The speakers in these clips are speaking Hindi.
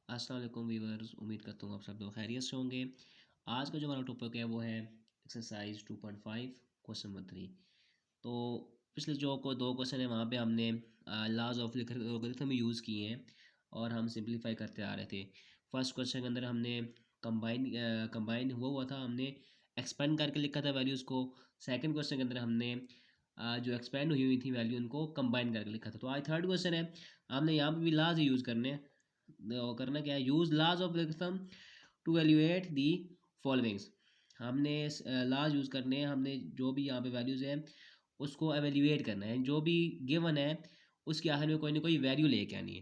अस्सलाम वालेकुम व्यूअर्स, उम्मीद करता हूँ आप सब लोग खैरियत से होंगे। आज का जो हमारा टॉपिक है वो है एक्सरसाइज 2.5 क्वेश्चन नंबर 3। तो पिछले जो को दो क्वेश्चन है वहाँ पे हमने लॉज ऑफ लोगरिथम यूज़ किए हैं और हम सिंपलीफाई करते आ रहे थे। फर्स्ट क्वेश्चन के अंदर हमने कंबाइन हुआ था, हमने एक्सपेंड करके लिखा था वैल्यूज़ को। सेकंड क्वेश्चन के अंदर हमने जो एक्सपेंड हुई थी वैल्यू उनको कंबाइन करके लिखा था। तो आज थर्ड क्वेश्चन है, हमने यहाँ पे भी लाज यूज़ करने हैं। तो करना क्या है, use laws of logarithm to evaluate the followings. हमने लाज यूज़ करने हैं, हमने जो भी यहाँ पे वैल्यूज़ हैं उसको एवेल्यूएट करना है, जो भी गिवन है उसके आखिर में कोई ना कोई वैल्यू लेके आनी है।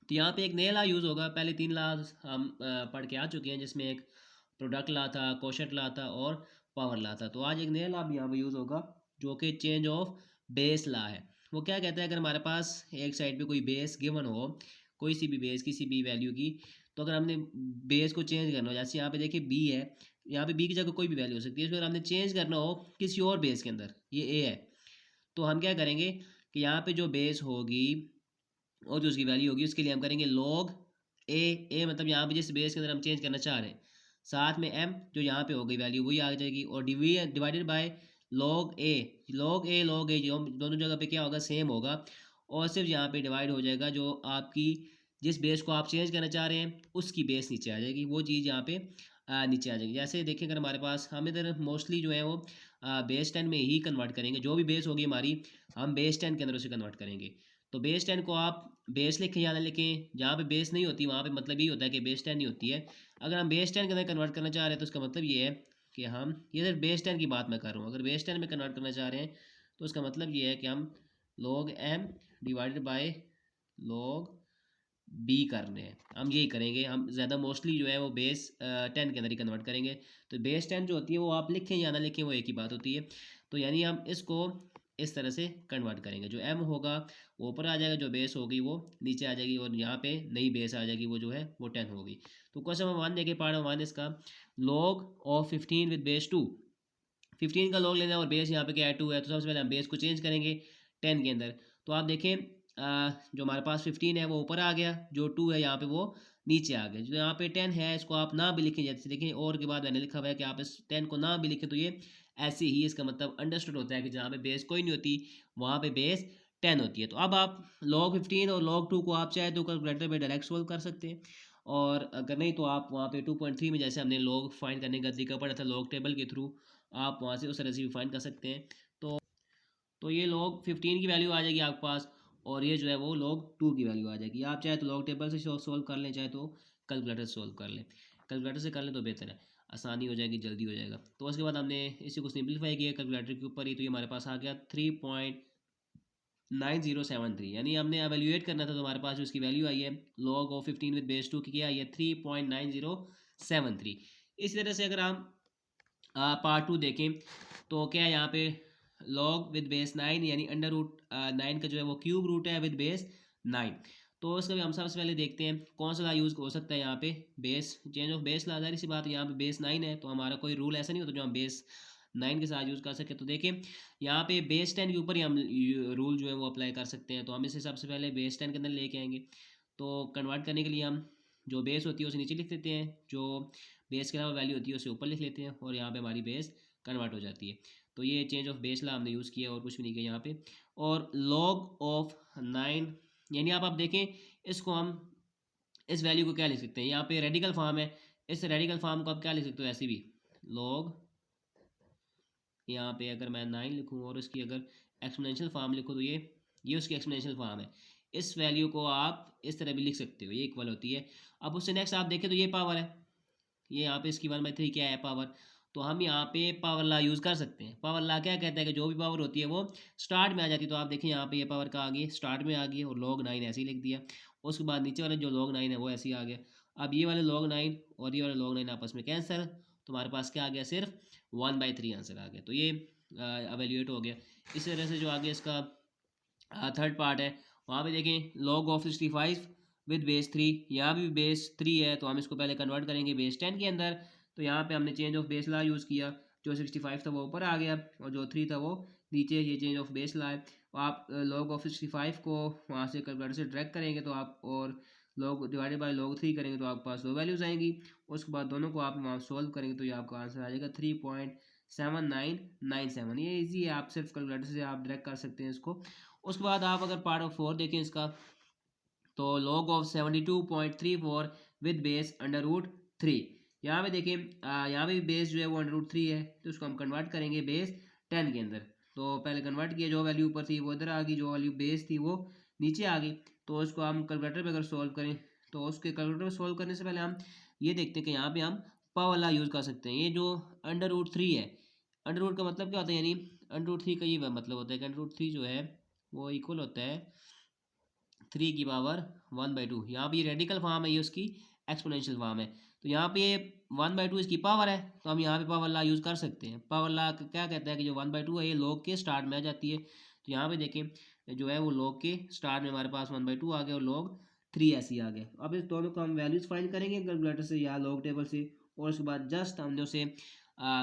तो यहाँ पे एक नया ला यूज़ होगा। पहले तीन लाज हम पढ़ के आ चुके हैं, जिसमें एक प्रोडक्ट ला था, कोशेंट ला था और पावर ला था। तो आज एक नया ला भी यहाँ पे यूज़ होगा जो कि चेंज ऑफ बेस ला है। वो क्या कहता है, अगर हमारे पास एक साइड पे कोई बेस गिवन हो, कोई सी भी बेस किसी भी वैल्यू की, तो अगर हमने बेस को चेंज करना हो, जैसे यहाँ पे देखिए बी है, यहाँ पे बी की जगह कोई भी वैल्यू हो सकती है, इसको अगर हमने चेंज करना हो किसी और बेस के अंदर, ये ए है, तो हम क्या करेंगे कि यहाँ पे जो बेस होगी और जो उसकी वैल्यू होगी उसके लिए हम करेंगे लॉग ए मतलब यहाँ पे जिस बेस के अंदर हम चेंज करना चाह रहे हैं, साथ में एम जो यहाँ पे हो गई वैल्यू वही आ जाएगी, और डिवाइडेड बाय लॉग ए जो दोनों जगह पे क्या होगा, सेम होगा। और सिर्फ यहाँ पे डिवाइड हो जाएगा जो आपकी जिस बेस को आप चेंज करना चाह रहे हैं उसकी बेस नीचे आ जाएगी, वो चीज़ यहाँ पे नीचे आ जाएगी। जैसे देखिए, अगर हमारे पास हम इधर मोस्टली जो है वो बेस 10 में ही कन्वर्ट करेंगे, जो भी बेस होगी हमारी हम बेस 10 के अंदर उसे कन्वर्ट करेंगे। तो बेस 10 को आप बेस लिखें या ना लिखें, जहाँ पे बेस नहीं होती वहाँ पे मतलब ये होता है कि बेस 10 नहीं होती है। अगर हम बेस 10 के अंदर कन्वर्ट करना चाह रहे हैं तो उसका मतलब ये है कि हम, ये सिर्फ बेस 10 की बात मैं कर रहा हूँ, अगर बेस 10 में कन्वर्ट करना चाह रहे हैं तो उसका मतलब ये है कि हम log m divided by log b कर रहे हैं, हम यही करेंगे। हम ज़्यादा मोस्टली जो है वो बेस 10 के अंदर ही कन्वर्ट करेंगे। तो बेस 10 जो होती है वो आप लिखें या ना लिखें वो एक ही बात होती है। तो यानी हम इसको इस तरह से कन्वर्ट करेंगे, जो एम होगा वो ऊपर आ जाएगा, जो बेस होगी वो नीचे आ जाएगी, और यहाँ पे नई बेस आ जाएगी, वो जो है वो 10 होगी। तो क्वेश्चन नंबर 1 देखिए, पार्ट 1 इसका, लॉग ऑफ 15 विद बेस 2। 15 का लॉग लेना है और बेस यहाँ पे क्या है 2 है, तो सबसे पहले हम बेस को चेंज करेंगे 10 के अंदर। तो आप देखें जो हमारे पास 15 है वो ऊपर आ गया, जो 2 है यहाँ पे वो नीचे आ गया। जो यहाँ पे 10 है इसको आप ना भी लिखें, जैसे देखें और के बाद मैंने लिखा हुआ है कि आप इस 10 को ना भी लिखें तो ये ऐसे ही इसका मतलब अंडरस्टूड होता है कि जहाँ पे बेस कोई नहीं होती वहाँ पे बेस 10 होती है। तो अब आप log 15 और log 2 को आप चाहे तो कैलकुलेटर में डायरेक्ट सोल्व कर सकते हैं, और अगर नहीं तो आप वहाँ पे 2.3 में जैसे हमने log फाइंड करने का तरीका पढ़ा था log टेबल के थ्रू, आप वहाँ से उस तरह से भी फाइंड कर सकते हैं। तो ये log 15 की वैल्यू आ जाएगी आपके पास, और ये जो है वो log 2 की वैल्यू आ जाएगी। आप चाहे तो log टेबल से सोल्व कर लें, चाहे तो कैलकुलेटर से सोल्व कर लें। कैलकुलेटर से कर लें तो बेहतर है, आसानी हो जाएगी, जल्दी हो जाएगा। तो उसके बाद हमने इसी को सिंपलीफाई किया कैलकुलेटर के ऊपर ही, तो ये हमारे पास आ गया 3.9073। यानी हमने एवेल्यूएट करना था, तो हमारे पास जो उसकी वैल्यू आई है log ऑफ 15 विद बेस 2 की क्या आई है 3.9073। इसी तरह से अगर हम पार्ट 2 देखें तो क्या है यहाँ पे, लॉग विद बेस 9 यानी अंडर रूट 9 का जो है वो क्यूब रूट है विद बेस 9। तो उसका भी हम सबसे पहले देखते हैं कौन सा यूज़ हो सकता है यहाँ पे, बेस चेंज ऑफ बेस ला, जाहिर सी बात है यहाँ पे बेस 9 है तो हमारा कोई रूल ऐसा नहीं होता जो हम बेस 9 के साथ यूज़ कर सके। तो देखिए यहाँ पे बेस 10 के ऊपर ही हम रूल जो है वो अप्लाई कर सकते हैं। तो हम इसे सबसे पहले बेस 10 के अंदर लेके आएंगे। तो कन्वर्ट करने के लिए हम जो बेस होती है उसे नीचे लिख देते हैं, जो बेस के अलावा वैल्यू होती है उसे ऊपर लिख लेते हैं, और यहाँ पे हमारी बेस कन्वर्ट हो जाती है। तो ये चेंज ऑफ बेस ला हमने यूज़ किया और कुछ भी नहीं किया यहाँ पे। और लॉग ऑफ 9 यानी आप देखें इसको हम इस वैल्यू को क्या लिख सकते हैं, यहाँ पे रेडिकल फॉर्म है, इस रेडिकल फॉर्म को आप क्या लिख सकते हो, ऐसे भी लॉग, यहाँ पे अगर मैं 9 लिखूँ और उसकी अगर एक्सपोनेंशियल फॉर्म लिखूँ तो ये उसकी एक्सपोनेंशियल फॉर्म है। इस वैल्यू को आप इस तरह भी लिख सकते हो, ये इक्वल होती है। अब उससे नेक्स्ट आप देखें तो ये पावर है, ये यहाँ पे इसकी 1/3 क्या है, पावर। तो हम यहाँ पे पावर ला यूज़ कर सकते हैं। पावर ला क्या कहता है कि जो भी पावर होती है वो स्टार्ट में आ जाती है। तो आप देखिए यहाँ पे ये पावर का आ गई, स्टार्ट में आ गई, और log 9 ऐसे ही लिख दिया। उसके बाद नीचे वाले जो log 9 है वो ऐसे ही आ गया। अब ये वाले log 9 और ये वाले log 9 आपस में कैंसिल, तो हमारे पास क्या आ गया, सिर्फ 1/3 आंसर आ गया। तो ये अवेल्यूएट हो गया। इस तरह से जो आगे इसका थर्ड पार्ट है, वहाँ पे देखें log ऑफ 65 विद बेस 3, यहाँ भी बेस 3 है तो हम इसको पहले कन्वर्ट करेंगे बेस 10 के अंदर। तो यहाँ पे हमने change of base law use किया, जो 65 था वो ऊपर आ गया और जो 3 था वो नीचे, ये चेंज ऑफ बेस ला है। तो आप log ऑफ 65 को वहाँ से कैलकुलेटर से ड्रैग करेंगे तो आप, और log डिवाइडेड बाय log 3 करेंगे तो आपके पास 2 वैल्यूज़ आएंगी। उसके बाद दोनों को आप वहाँ सॉल्व करेंगे तो ये आपका आंसर आ जाएगा 3.7997। ये इजी है, आप सिर्फ कैलकुलेटर से आप डायरेक्ट कर सकते हैं इसको। उसके बाद आप अगर पार्ट ऑफ 4 देखें इसका, तो log of 72.34 with base under root 3। यहाँ पे देखें यहाँ पे बेस जो है वो अंडर रूट 3 है, तो उसको हम कन्वर्ट करेंगे बेस 10 के अंदर। तो पहले कन्वर्ट किया, जो वैल्यू ऊपर थी वो इधर आ गई, जो वैल्यू बेस थी वो नीचे आ गई। तो उसको हम कैलकुलेटर पे अगर सॉल्व करें, तो उसके कैलकुलेटर पे सॉल्व करने से पहले हम ये देखते हैं कि यहाँ पे हम पावर वाला यूज़ कर सकते हैं। ये जो अंडर रूट 3 है, अंडर रूट का मतलब क्या होता है, यानी अंडर रूट 3 का ये मतलब होता है कि अंडर रूट 3 जो है वो इक्वल होता है 3 की पावर 1/2। यहाँ पे ये रेडिकल फॉर्म है, ये उसकी एक्सपोनेंशियल फॉर्म है। तो यहाँ पे 1/2 इसकी पावर है, तो हम यहाँ पे पावर ला यूज़ कर सकते हैं। पावर ला क्या कहता है कि जो 1/2 है ये लॉग के स्टार्ट में आ जाती है। तो यहाँ पे देखें जो है वो लॉग के स्टार्ट में हमारे पास 1/2 आ गया और log 3 ऐसे ही आ गया। अब इस दोनों को हम वैल्यूज़ फाइंड करेंगे कैलकुलेटर से या लॉग टेबल से, और उसके बाद जस्ट हमने उसे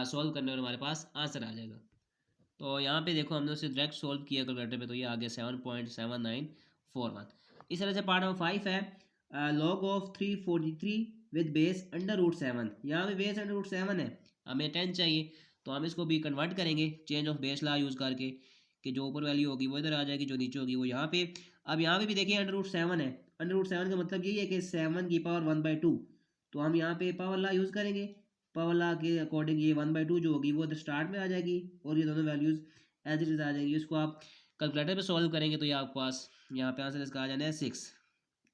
सॉल्व करने और हमारे पास आंसर आ जाएगा। तो यहाँ पे देखो हमने उसे डायरेक्ट सॉल्व किया कैलकुलेटर पे, तो ये आ गया 7.7941। इस तरह से पार्ट नंबर 5 है log of 343 with base under root 7। यहाँ पे बेस अंडर रूट 7 है, हमें 10 चाहिए, तो हम इसको भी कन्वर्ट करेंगे change of base law use करके, कि जो ऊपर वैल्यू होगी वो इधर आ जाएगी, जो नीचे होगी वो यहाँ पे। अब यहाँ पे भी देखिए अंडर रूट 7 है, अंडर रूट 7 का मतलब यही है कि 7 की पावर 1/2। तो हम यहाँ पे पावर ला यूज़ करेंगे, पावर लॉ के अकॉर्डिंग ये 1/2 जो होगी वो स्टार्ट में आ जाएगी, और ये दोनों वैल्यूज़ एज इट इज़ आ जाएंगी। इसको आप कैलकुलेटर पे सॉल्व करेंगे तो ये आपके पास यहाँ पे आंसर इसका आ जाना है 6।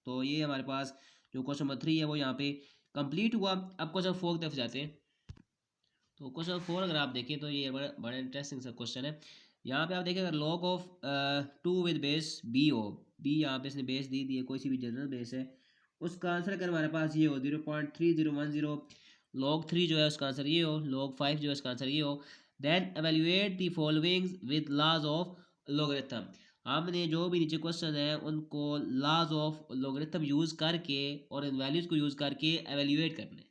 तो ये हमारे पास जो क्वेश्चन नंबर 3 है वो यहाँ पे कंप्लीट हुआ। अब क्वेश्चन 4 की तरफ जाते हैं। तो क्वेश्चन 4 अगर आप देखें तो ये बड़ा बड़ा इंटरेस्टिंग सा क्वेश्चन है। यहाँ पे आप देखें अगर log of 2 with base b हो, बी यहाँ पे इसने बेस दी है, कोई सी भी जनरल बेस है, उसका आंसर अगर हमारे पास ये हो 0.3010, log 3 जो है उसका आंसर ये हो, log 5 जो है उसका आंसर ये हो, then evaluate the following with laws of logarithm. हमने जो भी नीचे क्वेश्चन है उनको लॉज ऑफ लोगरिथम यूज़ करके और इन वैल्यूज़ को यूज़ करके एवेल्यूएट करने।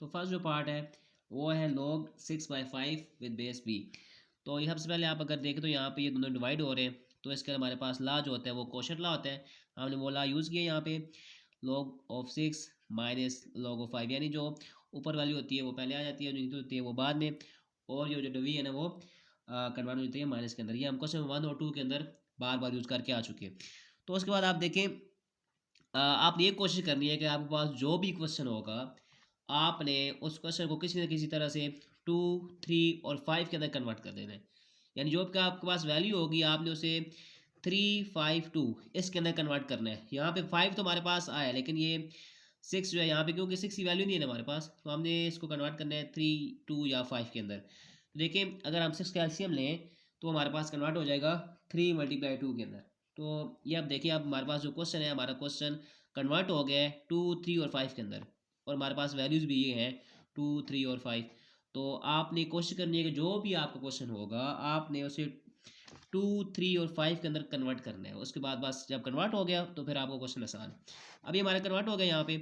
तो फर्स्ट जो पार्ट है वो है log 6/5 विद बेस बी। तो ये सबसे पहले आप अगर देखें तो यहाँ पे ये दोनों डिवाइड हो रहे हैं, तो इसके हमारे पास ला जो होता है वो क्वोशंट ला होता है, हमने वो ला यूज़ किया यहाँ पे। log of 6 minus log of 5, यानी जो ऊपर वाली होती है वो पहले आ जाती है, जो नीचे होती है वो बाद में, और जो जो वी है ना वो कन्वर्ट हो जाती है माइनस के अंदर। ये हम क्वेश्चन 1 और 2 के अंदर बार बार यूज़ करके आ चुके हैं। तो उसके बाद आप देखें आपने ये कोशिश करनी है कि आपके पास जो भी क्वेश्चन होगा, आपने उस क्वेश्चन को किसी न किसी तरह से 2, 3 और 5 के अंदर कन्वर्ट कर देना है। यानी जो भी आपके पास वैल्यू होगी आपने उसे 3, 5, 2 इसके अंदर कन्वर्ट करना है। यहाँ पे 5 तो हमारे पास आया, लेकिन ये 6 जो है यहाँ पे क्योंकि 6 की वैल्यू नहीं है ना हमारे पास, तो हमने इसको कन्वर्ट करना है 3, 2 या 5 के अंदर। तो देखिए अगर हम 6 का एलसीएम लें तो हमारे पास कन्वर्ट हो जाएगा 3 × 2 के अंदर। तो ये अब देखिए, अब हमारे पास जो क्वेश्चन है, हमारा क्वेश्चन कन्वर्ट हो गया है 2, 3 और 5 के अंदर, और हमारे पास वैल्यूज़ भी ये हैं 2, 3 और 5। तो आपने कोशिश करनी है कि जो भी आपका क्वेश्चन होगा आपने उसे 2, 3 और 5 के अंदर कन्वर्ट करना है। उसके बाद बस जब कन्वर्ट हो गया तो फिर आपको क्वेश्चन आसान है। अभी हमारा कन्वर्ट हो गया यहाँ पे,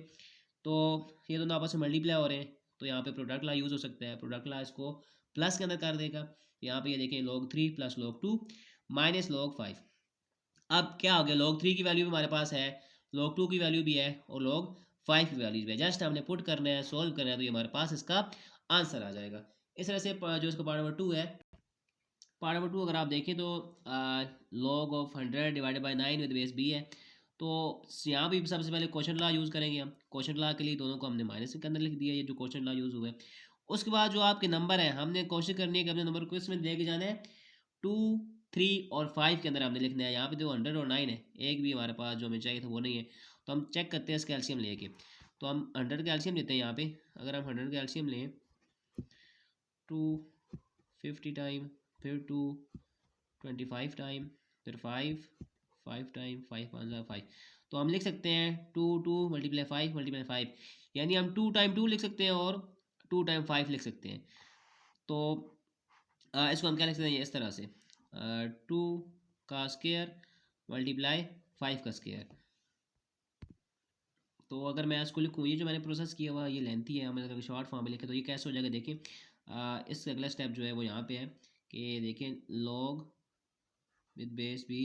तो ये दोनों आपस में मल्टीप्लाई हो रहे हैं, तो यहाँ पे प्रोडक्ट ला यूज़ हो सकता है। प्रोडक्ट ला इसको प्लस के अंदर कर देगा। यहाँ पे ये देखें log 3 plus log 2 minus log 5। अब क्या हो गया, log 3 की वैल्यू भी हमारे पास है, log 2 की वैल्यू भी है और log 5 की वैल्यू भी है। जस्ट हमने पुट करना है, सोल्व करना है, तो ये हमारे पास इसका आंसर आ जाएगा। इस तरह से जो इसका पार्ट नंबर 2 है, पार्ट नंबर 2 अगर आप देखें तो log of 100 divided by 9 with base b है। तो यहाँ भी सबसे पहले क्वेश्चन ला यूज़ करेंगे हम। क्वेश्चन ला के लिए दोनों को हमने माइनस के अंदर लिख दिया, ये जो क्वेश्चन ला यूज़ हुआ है। उसके बाद जो आपके नंबर है, हमने कोशिश करनी है कि अपने नंबर को इसमें लेके जाना है 2, 3 और 5 के अंदर हमने लिखना है। यहाँ पे जो 100 और 9 है, एक भी हमारे पास जो हमें चाहिए था वो नहीं है, तो हम चेक करते हैं इसका एलसीएम लेके। तो हम 100 का एलसीएम लेते हैं यहाँ पे। अगर हम 100 का एलसीएम लें 2 50 टाइम, फिर 2 25 टाइम, फिर 5 5 टाइम, 5 5 5, तो हम लिख सकते हैं 2 2 मल्टीप्लाई 5 मल्टीप्लाई 5, यानी हम 2 टाइम 2 लिख सकते हैं और 2 टाइम 5 लिख सकते हैं। तो इसको हम क्या लिख सकते हैं इस तरह से, 2 का स्क्वायर मल्टीप्लाई 5 का स्क्वायर। तो अगर मैं इसको लिखूँ, ये जो मैंने प्रोसेस किया हुआ ये लेंथी है, मैंने अगर शॉर्ट फॉर्म में लिखे तो ये कैसे हो जाएगा देखिए। इससे अगला स्टेप जो है वो यहाँ पे है कि देखें log विद बेस बी,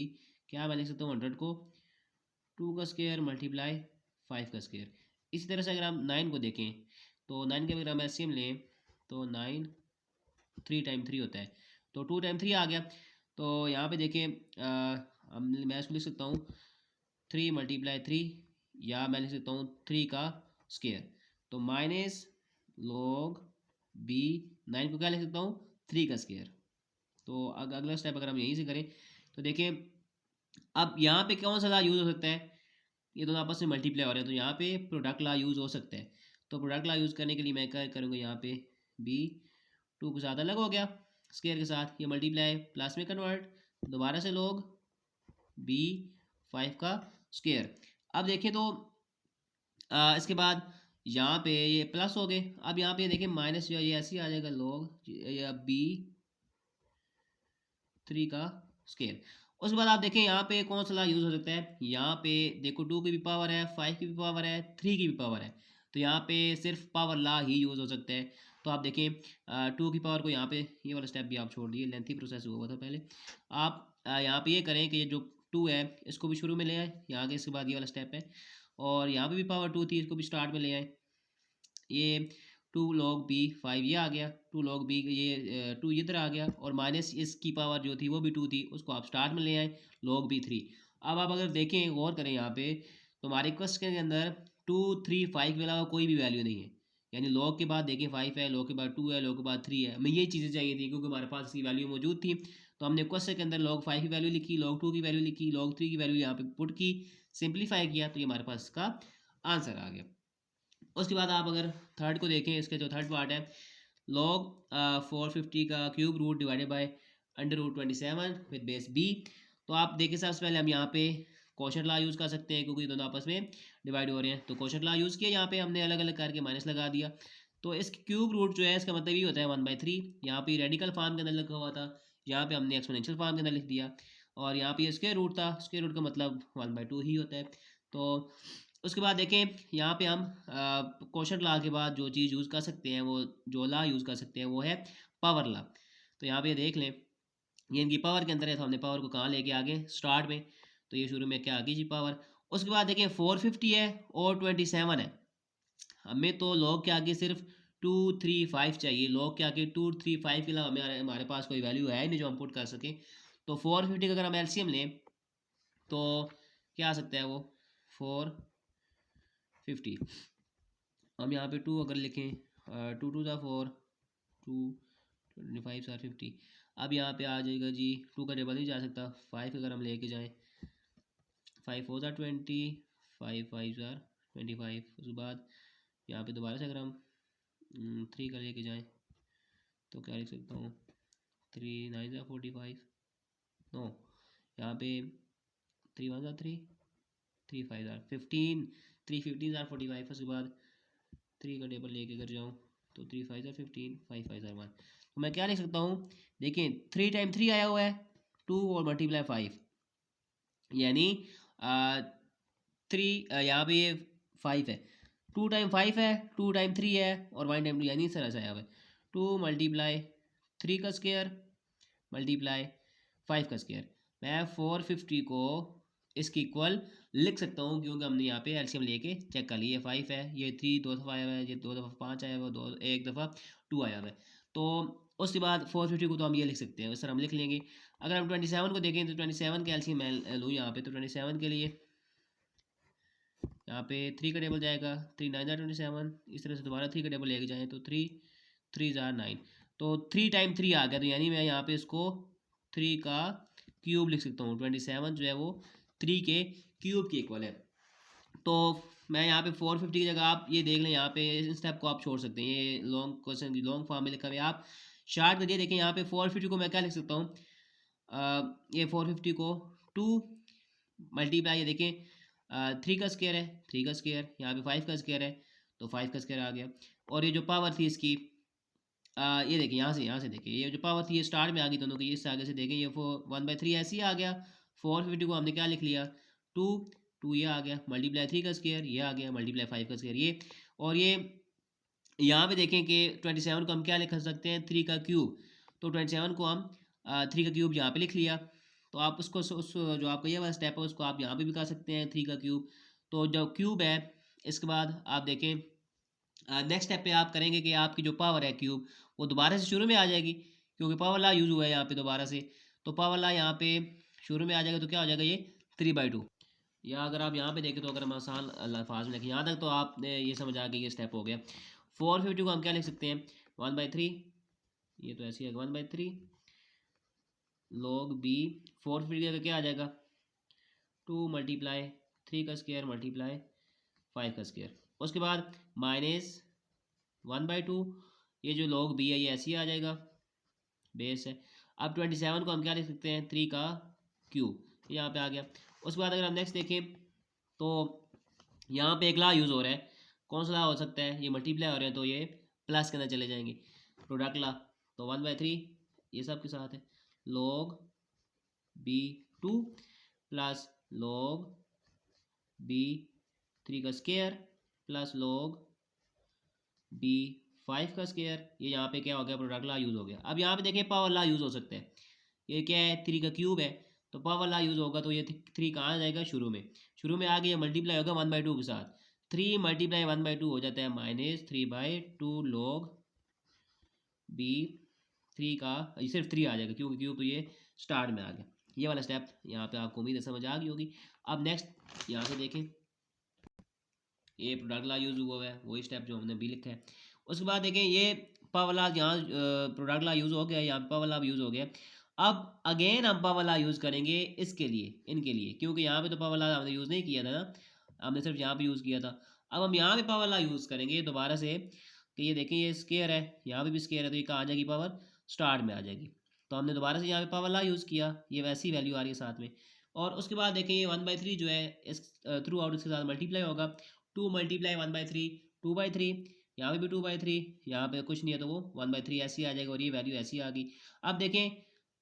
क्या मैं लिख सकता हूँ 100 को 2 का स्क्वायर मल्टीप्लाई 5 का स्क्वायर। इसी तरह से अगर हम 9 को देखें तो 9 के अगर हम एलसीएम लें तो 9 3 टाइम 3 होता है, तो 2 टाइम 3 आ गया। तो यहाँ पे देखें मैं इसको लिख सकता हूँ 3 मल्टीप्लाई 3, या मैं लिख सकता हूँ 3 का स्क्वायर। तो माइनस लॉग बी, 9 को क्या लिख सकता हूँ 3 का स्क्वायर। तो अगला स्टेप अगर हम यहीं से करें तो देखें अब यहाँ पे कौन सा ला यूज़ हो सकता है, ये दोनों आपस में मल्टीप्लाई हो रहे हैं, तो यहाँ पे प्रोडक्ट ला यूज़ हो सकता है। तो प्रोडक्ट ला यूज़ करने के लिए मैं क्या करूँगा, यहाँ पे बी 2 के साथ अलग हो गया स्क्वायर के साथ, ये मल्टीप्लाई प्लस में कन्वर्ट, दोबारा से लोग बी 5 का स्क्वायर। अब देखें तो इसके बाद यहाँ पे ये प्लस हो गए। अब यहाँ पे देखें माइनस जो है ये ऐसे ही आ जाएगा लॉग या बी 3 का स्क्वायर। उसके बाद आप देखें यहाँ पे कौन सा ला यूज़ हो सकता है, यहाँ पे देखो 2 की भी पावर है, 5 की भी पावर है, 3 की भी पावर है, तो यहाँ पे सिर्फ पावर ला ही यूज़ हो सकता है। तो आप देखें 2 की पावर को यहाँ पे, ये वाला स्टेप भी आप छोड़ दिए, लेंथी प्रोसेस हुआ था पहले। आप यहाँ पे ये करें कि ये जो 2 है इसको भी शुरू में ले आए, यहाँ के इसके बाद ये वाला स्टेप है, और यहाँ पे भी पावर 2 थी, इसको भी स्टार्ट में ले आए। ये 2 log b 5 ये आ गया, 2 log b ये 2 इधर आ गया, और माइनस इसकी पावर जो थी वो भी 2 थी, उसको आप स्टार्ट में ले आए log b 3। अब आप अगर देखें गौर करें यहाँ पे तो हमारे क्वेश्चन के अंदर 2 3 5 के अलावा कोई भी वैल्यू नहीं है, यानी log के बाद देखें 5 है, log के बाद 2 है, log के बाद 3 है। हमें ये चीज़ें चाहिए थी क्योंकि हमारे पास इसकी वैल्यू मौजूद थी, तो हमने क्वेश्चन के अंदर log 5 की वैल्यू लिखी, log 2 की वैल्यू लिखी, log 3 की वैल्यू यहाँ पे पुट की, सिंप्लीफाई किया, तो ये हमारे पास इसका आंसर आ गया। उसके बाद आप अगर थर्ड को देखें, इसके जो थर्ड पार्ट है log 450 का cube root divided by under root 27 with base b. तो आप देखें सबसे पहले हम यहाँ पे कोशेंट ला यूज़ कर सकते हैं क्योंकि दोनों आपस में डिवाइड हो रहे हैं, तो कोशेंट ला यूज़ किया, यहाँ पे हमने अलग अलग करके माइनस लगा दिया। तो इस क्यूब रूट जो है इसका मतलब ये होता है 1/3, यहाँ पे रेडिकल फॉर्म के अंदर लिखा हुआ था, यहाँ पे हमने एक्सपोनेंशियल फॉर्म के अंदर लिख दिया, और यहाँ पे स्क्वायर रूट था, स्क्वायर रूट का मतलब 1/2 ही होता है। तो उसके बाद देखें यहाँ पे हम क्वोशंट ला के बाद जो चीज़ यूज़ कर सकते हैं, वो जो ला यूज़ कर सकते हैं वो है पावर ला। तो यहाँ पे देख लें ये इनकी पावर के अंदर है, तो हमने पावर को कहाँ लेके आगे स्टार्ट में, तो ये शुरू में क्या आ गई जी पावर। उसके बाद देखें 450 है और 27 है, हमें तो लॉग के आगे सिर्फ 2 3 5 चाहिए, लॉग के आगे 2 3 5 के अलावा हमारे पास कोई वैल्यू है नहीं जो हम पुट कर सकें। तो 450 का अगर हम एलसीएम लें तो क्या आ सकता है वो 450, हम यहाँ पे 2 अगर लिखें 2 2 4 2 25 50। अब यहाँ पे आ जाएगा जी 2 का टेबल नहीं जा सकता, 5 अगर हम लेके जाएं 5 4 20, 5 5 25। उसके बाद यहाँ पे दोबारा से अगर हम 3 का लेके जाएं तो क्या लिख सकता हूँ 3 9 45, नो यहाँ पे 3 1 3 3 5 15, 3 15 45। उसके बाद 3 का टेबल लेके अगर जाऊँ तो 3 5 15, 5 5 1, तो मैं क्या लिख सकता हूँ, देखिए 3 टाइम 3 आया हुआ है 2 और मल्टीप्लाई 5, यानी 3 यहाँ पे ये 5 है, 2 टाइम 5 है, 2 टाइम 3 है, और 1 टाइम 2, यानी इस तरह से आया हुआ है 2 मल्टीप्लाई 3 का स्क्वायर मल्टीप्लाई 5 का स्क्वायर। मैं 450 को इसकी इक्वल लिख सकता हूँ क्योंकि हमने यहाँ पे एलसीएम लेके चेक कर लिया, 5 है, ये 3 2 दफ़ा आया हुआ है, ये 2 दफ़ा 5 आया हुआ है, दो एक दफ़ा 2 आया हुआ है। तो उसके बाद 450 को तो हम ये लिख सकते हैं, सर हम लिख लेंगे। अगर हम 27 को देखें तो 27 के एलसीएम मैं लूँ यहाँ पे, तो 27 के लिए यहाँ पे 3 का टेबल जाएगा, 3 9 27, इस तरह से दोबारा 3 का टेबल लेके जाएँ तो 3 3 9, तो 3 टाइम 3 आ गया, तो यानी मैं यहाँ पे इसको 3 का क्यूब लिख सकता हूँ, 27 जो है वो 3 के क्यूब की इक्वल है। तो मैं यहाँ पे 450 की जगह आप ये देख लें, यहाँ पे इस स्टेप को आप छोड़ सकते हैं, ये लॉन्ग क्वेश्चन लॉन्ग फॉर्म में लिखा हुआ है, आप शार्ट करिए। देखें यहाँ पे 450 को मैं क्या लिख सकता हूँ, ये 450 को 2 मल्टीप्लाई, ये देखें 3 का स्क्वायर है, 3 का स्क्वायर, यहाँ पे 5 का स्क्वायर है, तो 5 का स्क्वायर आ गया, और ये जो पावर थी इसकी ये देखिए यहाँ से देखिए ये जो पावर थी ये स्टार में आ गई दोनों की, इससे आगे से देखें ये 1/3 ऐसे ही आ गया। 450 को हमने क्या लिख लिया 2 2, ये आ गया मल्टीप्लाई 3 का स्क्वायर, ये आ गया मल्टीप्लाई 5 का स्क्वायर, ये और ये यहाँ पे देखें कि 27 को हम क्या लिख सकते हैं 3 का क्यूब, तो 27 को हम 3 का क्यूब यहाँ पे लिख लिया, तो आप उसको उस जो आपका ये वाला स्टेप है उसको आप यहाँ पे भी कर सकते हैं 3 का क्यूब। तो जो क्यूब है इसके बाद आप देखें नेक्स्ट स्टेप पे आप करेंगे कि आपकी जो पावर है क्यूब वो दोबारा से शुरू में आ जाएगी, क्योंकि पावर ला यूज़ हुआ है यहाँ पे दोबारा से। तो पावर ला यहाँ पे शुरू में आ जाएगा, तो क्या हो जाएगा ये 3/2। या अगर आप यहाँ पे देखें तो अगर हम आसान अल्फाज में लिखें यहाँ तक, तो आपने ये समझ आ गया ये स्टेप हो गया। 450 को हम क्या लिख सकते हैं 1/3, ये तो ऐसे ही है 1/3 log b। 450 का क्या आ जाएगा 2 मल्टीप्लाई 3 का स्क्वायर मल्टीप्लाई 5 का स्क्वायर। उसके बाद माइनस 1/2, ये जो log b है ये ऐसे ही आ जाएगा, बेस है। अब 27 को हम क्या लिख सकते हैं 3 का क्यूब, यहाँ पे आ गया। उसके बाद अगर हम नेक्स्ट देखें तो यहाँ पे एक ला यूज़ हो रहा है, कौन सा ला हो सकता है, ये मल्टीप्लाई हो रहे हैं तो ये प्लस के अंदर चले जाएंगे, प्रोडक्ट ला। तो 1/3 ये सब के साथ है log b2 plus log b3 का स्क्वायर प्लस log b5 का स्क्वायर। ये यहाँ पे क्या हो गया प्रोडक्ट ला यूज़ हो गया। अब यहाँ पे देखिए पावर ला यूज़ हो सकता है, ये क्या है 3 का क्यूब है, तो पावर ला यूज़ होगा तो ये 3 कहाँ आ जाएगा शुरू में आ गया, मल्टीप्लाई होगा 1/2 के साथ। 3 मल्टीप्लाई 1/2 हो जाता है -3/2 log b3 का, सिर्फ 3 आ जाएगा क्योंकि क्यूब तो ये स्टार्ट में आ गया। ये वाला स्टेप यहाँ पे आपको उम्मीद है समझ आ गई होगी। अब नेक्स्ट यहाँ से देखें, ये प्रोडक्ट ला यूज़ हुआ है वही स्टेप जो हमने भी लिखा है। उसके बाद देखें ये पावर ला यहाँ प्रोडक्ट ला यूज़ हो गया, यहाँ पावर ला यूज़ हो गया। अब अगेन हम पावर ला यूज़ करेंगे इसके लिए, इनके लिए, क्योंकि यहाँ पे तो पावर ला हमने यूज़ नहीं किया था ना, हमने सिर्फ यहाँ पे यूज़ किया था। अब हम यहाँ पे पावर ला यूज़ करेंगे दोबारा से, कि ये देखें ये स्केयर है, यहाँ पे भी स्केयर है, तो ये कहाँ आ जाएगी पावर स्टार्ट में आ जाएगी। तो हमने दोबारा से यहाँ पे पावर ला यूज़ किया, ये वैसी वैल्यू आ रही है साथ में। और उसके बाद देखें ये 1/3 जो है इस थ्रू आउट इसके साथ मल्टीप्लाई होगा, 2 मल्टीप्लाई 1/3 2/3, यहाँ पे भी 2/3, यहाँ पे कुछ नहीं है तो वो 1/3 ऐसी आ जाएगा, और ये वैल्यू ऐसी आ गई। अब देखें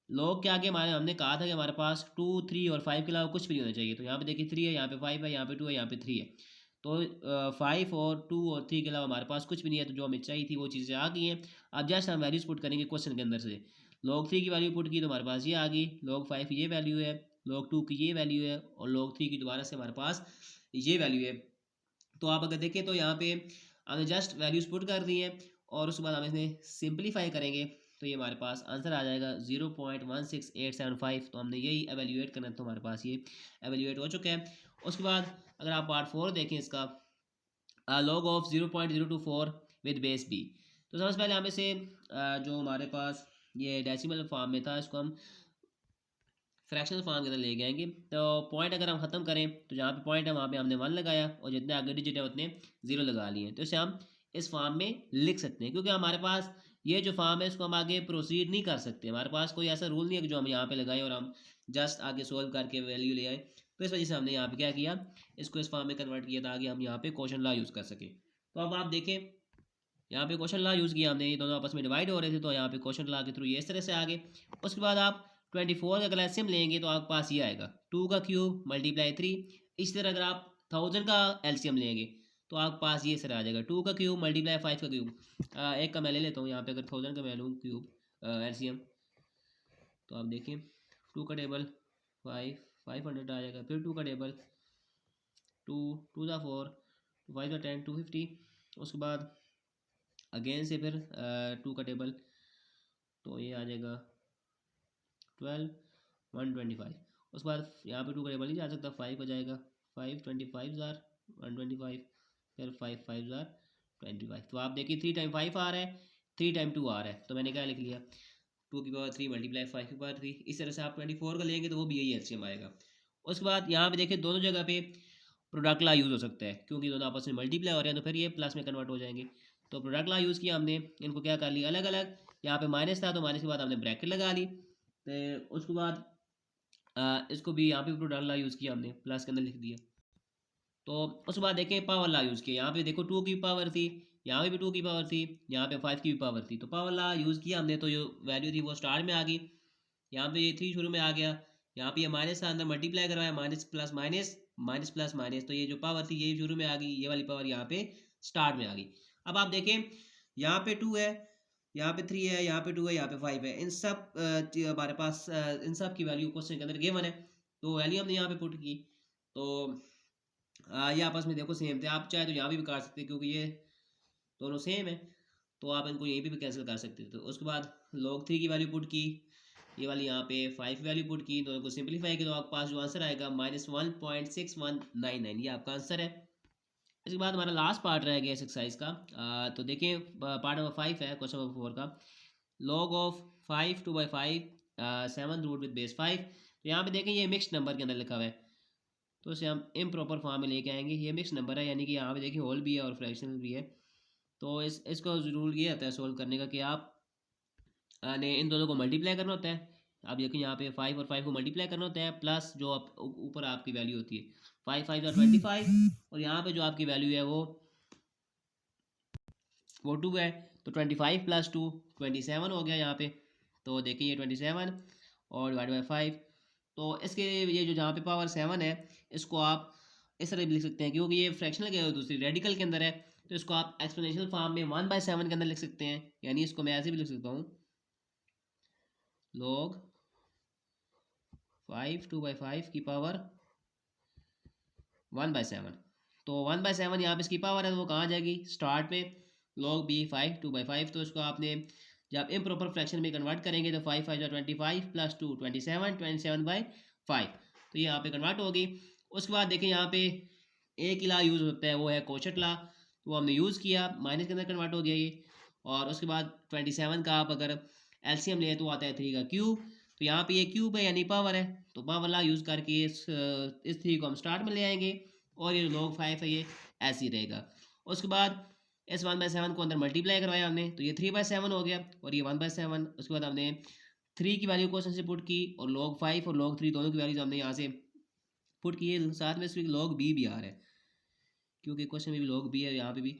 लोग क्या आगे हमारे हमने कहा था कि हमारे पास 2 3 और 5 के अलावा कुछ भी नहीं होना चाहिए, तो यहाँ पे देखिए 3 है, यहाँ पे 5 है, यहाँ पे 2 है, यहाँ पे 3 है। तो 5 और 2 और 3 के अलावा हमारे पास कुछ भी नहीं है, तो जो हमें चाहिए थी वो चीज़ें आ गई हैं। अब जस्ट हम वैल्यूज पुट करेंगे क्वेश्चन के अंदर से। log 3 की वैल्यू पुट की तो हमारे पास ये आ गई, log 5 की ये वैल्यू है, log 2 की ये वैल्यू है, और log 3 की दोबारा से हमारे पास ये वैल्यू है। तो आप अगर देखें तो यहाँ पे हमने जस्ट वैल्यूज पुट कर दी हैं, और उसके बाद हम इसे सिंपलीफाई करेंगे तो ये हमारे पास आंसर आ जाएगा 0.16875। तो हमने यही एवेल्यूएट करना, तो हमारे पास ये एवेल्यूएट हो चुका है। उसके बाद अगर आप पार्ट 4 देखें इसका, log of 0.024 with base b. तो सबसे पहले हम इसे जो हमारे पास ये डेसिमल फॉर्म में था इसको हम फ्रैक्शनल फॉर्म के अंदर ले जाएंगे। तो पॉइंट अगर हम ख़त्म करें तो जहाँ पे पॉइंट है वहाँ पे हमने 1 लगाया, और जितने आगे डिजिट है उतने 0 लगा लिए, तो इसे हम इस फॉर्म में लिख सकते हैं, क्योंकि हमारे पास ये जो फॉर्म है इसको हम आगे प्रोसीड नहीं कर सकते, हमारे पास कोई ऐसा रूल नहीं है कि जो हम यहाँ पे लगाएं और हम जस्ट आगे सोल्व करके वैल्यू ले आए। तो इस वजह से हमने यहाँ पे क्या किया, इसको इस फॉर्म में कन्वर्ट किया ताकि हम यहाँ पे क्वेश्चन ला यूज़ कर सकें। तो अब आप देखें यहाँ पे क्वेश्चन ला यूज़ किया हमने, ये दोनों आपस में डिवाइड हो रहे थे, तो यहाँ पे क्वेश्चन ला के थ्रू ये इस तरह से आगे। उसके बाद आप 24 का अगर एलसीएम लेंगे तो आपके पास ये आएगा 2 का क्यूब मल्टीप्लाई 3। इसी तरह अगर आप 1000 का एलसीएम लेंगे तो आपके पास ये सर आ जाएगा 2 का क्यूब मल्टीप्लाई 5 का क्यूब। एक का मैं ले लेता हूँ यहाँ पे, अगर 1000 का मैं लूँ क्यूब एलसीएम, तो आप देखिए 2 का टेबल 500 आ जाएगा, फिर 2 का टेबल 2 2 ज़ा 4 5 ज़ा 10 250। उसके बाद अगेन से फिर 2 का टेबल, तो ये आ जाएगा 12 125। उसके बाद यहाँ पे 2 का टेबल नहीं जा सकता, 5 हो जाएगा 5 25 ज़ार 125, फिर 5 5 ज़ार 25। तो आप देखिए 3 टाइम 5 आ रहा है, 3 टाइम 2 आ रहा है, तो मैंने क्या लिख लिया 2 की पावर 3 मल्टीप्लाई 5 की पावर 3। इस तरह से आप 24 का लेंगे तो वो भी यही एलसीएम आएगा। उसके बाद यहाँ पे देखिए दोनों जगह पे प्रोडक्ट ला यूज़ हो सकता है, क्योंकि दोनों आपस में मल्टीप्लाई हो रहे हैं, तो फिर ये प्लस में कन्वर्ट हो जाएंगे। तो प्रोडक्ट ला यूज़ किया हमने, इनको क्या कर लिया अलग अलग, यहाँ पे माइनस था तो माइनस के बाद हमने ब्रैकेट लगा ली। तो उसके बाद इसको भी यहाँ पे प्रोडक्ट ला यूज़ किया हमने, प्लस के अंदर लिख दिया। तो उसके बाद देखें पावर ला यूज़ किया, यहाँ पे देखो 2 की पावर थी, यहाँ पे भी 2 की पावर थी, यहाँ पे 5 की भी पावर थी, तो पावर ला यूज़ किया हमने, तो जो वैल्यू थी वो स्टार में आ गई। यहाँ पे ये 3 शुरू में आ गया, यहाँ पे ये माइनस था अंदर मल्टीप्लाई करवाया, माइनस प्लस माइनस, तो ये जो पावर थी ये शुरू में आ गई, ये वाली पावर यहाँ पे स्टार्ट में आ गई। अब आप देखें यहाँ पे 2 है, यहाँ पे 3 है, यहाँ पे 2 है, यहाँ पे 5 है। इन सब हमारे पास इन सब की वैल्यू क्वेश्चन के अंदर गिवन है, तो वैल्यू हमने यहाँ पे पुट की। तो ये आपस में देखो सेम थे, आप चाहे तो यहाँ भी काट सकते हैं क्योंकि ये दोनों सेम है, तो आप इनको यहीं पे भी कैंसिल कर सकते थे। तो उसके बाद log 3 की वैल्यू पुट की, ये वाली यहाँ पे 5 वैल्यू पुट की, दोनों को सिंपलीफाई किया तो आपके पास जो आंसर आएगा -1.6199, ये आपका आंसर है। इसके बाद हमारा लास्ट पार्ट रह गया इस एक्सरसाइज का। तो देखिए पार्ट नंबर 5 है क्वेश्चन नंबर 4 का, log of 5 2/5 7 root with base 5। तो यहाँ पे देखें ये मिक्स नंबर के अंदर लिखा हुआ है, तो इसे हम इम्प्रॉपर फॉर्म में लेके आएंगे। ये मिक्स नंबर है, यानी कि यहाँ पे देखिए होल भी है और फ्रैक्शनल भी है। तो इसको ज़रूर ये आता है सोल्व करने का कि आप ने इन दोनों को मल्टीप्लाई करना होता है। आप देखिए यहाँ पे 5 और 5 को मल्टीप्लाई करना होता है, प्लस जो आप ऊपर आपकी वैल्यू होती है 5 5 25, और यहाँ पे जो आपकी वैल्यू है वो 2 है, तो 25 + 2 27 हो गया यहाँ पे। तो देखिए ये 27 और डिवाइड बाई 5, तो इसके ये जो जहाँ पे पावर 7 है, इसको आप इस तरह भी लिख सकते हैं क्योंकि ये फ्रैक्शनल के दूसरी रेडिकल के अंदर है, तो इसको आप एक्सपोनेंशियल फॉर्म में 1/7 के अंदर लिख सकते हैं। यानी इसको मैं ऐसे भी लिख सकता हूँ, log 5 2/5 की पावर 1/7। तो 1/7 यहाँ पे इसकी पावर है, तो वो कहाँ जाएगी, स्टार्ट में log b 5 2/5। तो इसको आपने जब इम्प्रॉपर फ्रैक्शन में कन्वर्ट करेंगे तो 5 5 25 + 2 27 27/5, तो ये यहाँ पे कन्वर्ट होगी। उसके बाद देखिए यहाँ पे एक ही ला यूज़ होता है, वो है कोशट ला, तो हमने यूज़ किया, माइनस के अंदर कन्वर्ट हो गया ये। और उसके बाद 27 का आप अगर एलसीएम ले तो आता है 3 का क्यूब, तो यहाँ पे ये क्यूब है यानी पावर है, तो पावर ला यूज़ करके इस 3 को हम स्टार्ट में ले आएंगे, और ये log 5 है ये ऐसे ही रहेगा। उसके बाद इस 1/7 को अंदर मल्टीप्लाई करवाया हमने, तो ये 3/7 हो गया और ये 1/7। उसके बाद हमने 3 की वैल्यू क्वेश्चन से पुट की, और log 5 और log 3 दोनों की वैल्यूज हमने यहाँ से पुट की है। साथ में इसमें log b भी आ रहा है, क्योंकि क्वेश्चन में भी log b है, यहाँ पे भी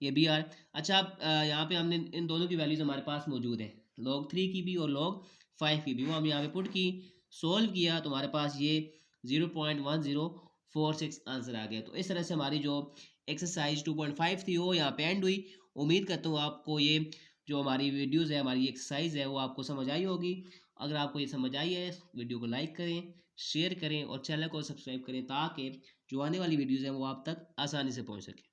ये b आ रहा है। अच्छा, अब यहाँ पे हमने इन दोनों की वैल्यूज हमारे पास मौजूद है, log 3 की भी और log 5 की भी, वो हम यहाँ पे पुट की, सोल्व किया, तो हमारे पास ये 0.1046 आंसर आ गया। तो इस तरह से हमारी जो एक्सरसाइज 2.5 थी वो यहाँ पे एंड हुई। उम्मीद करता हूँ आपको ये जो हमारी वीडियोज़ है, हमारी एक्सरसाइज है, वो आपको समझ आई होगी। अगर आपको ये समझ आई है, वीडियो को लाइक करें, शेयर करें और चैनल को सब्सक्राइब करें, ताकि जो आने वाली वीडियोज़ हैं वो आप तक आसानी से पहुँच सके।